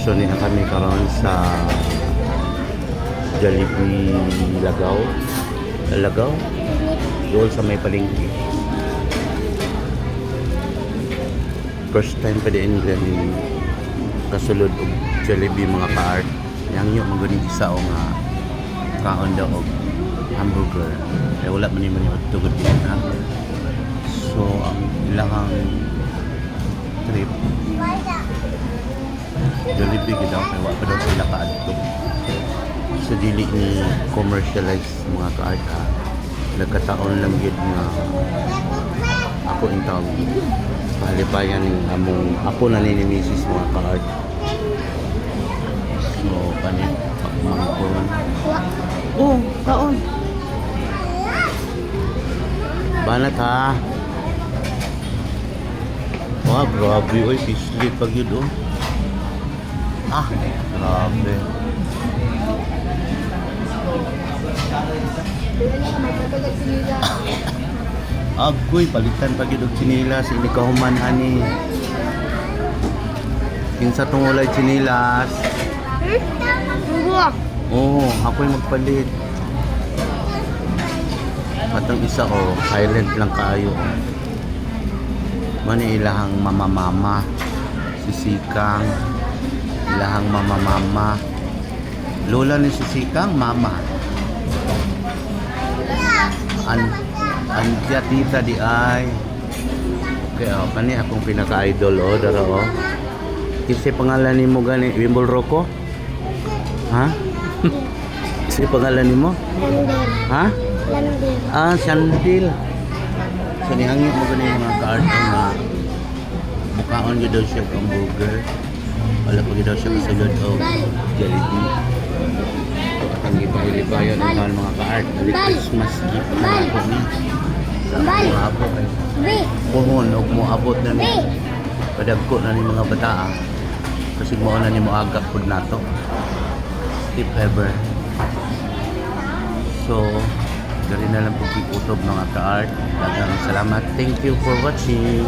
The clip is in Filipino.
So niya kami karon sa Jollibee Lagaw doon sa may palengke. First time pa din gani kasulod og Jollibee mga ka-art. Yang yo maguni isa o nga kaon daw og hamburger. Kaya wala man ni tugod din ha. So ang ilang trip Jollibee gidaw kay wa pa daw sila kaadto. Sa dili ni commercialize mga ka-art ha. Nagkataon lang gid nga ako intawag pahalipayan ng among apo na ni Mrs. mga ka-art. So kanit pagmangkon. Oh, kaon. Banat ha. Wah, grabe oy, sislit pag yun oh. Ah, grabe. Agoy, palitan pag yun og sinilas, hindi ka human ani. Kinsa tong walay sinilas? Oo, ako'y magpalit. Patang isa oh, silent lang kayo. Mani ilahang mama si Sikang. Ilahang mama. Lola ni si Sikang, mama. Andiya tita di ay. Okay, oh, kani akong pinaka-idol oh, dara oh. Kasi pangalan nimo gani, Wimbol Rocco? Ha? Kasi pangalan nimo? Ha? Ah, Sandil. So nihangit mo gani mga ka-art na bukaon gyud daw siya ang burger. Wala pa gyud daw siya kasulod og Jollibee. Ang gipahilipayon ang mga ka-art, Christmas gift na ako ni. Sa mga apo kay. Puhon og mo abot na ni. Padagko na ni mga bata. Kasi mo na ni mo agak pud nato. If ever. So, dali na lang po kikutob mga ka-art. Daghang salamat. Thank you for watching.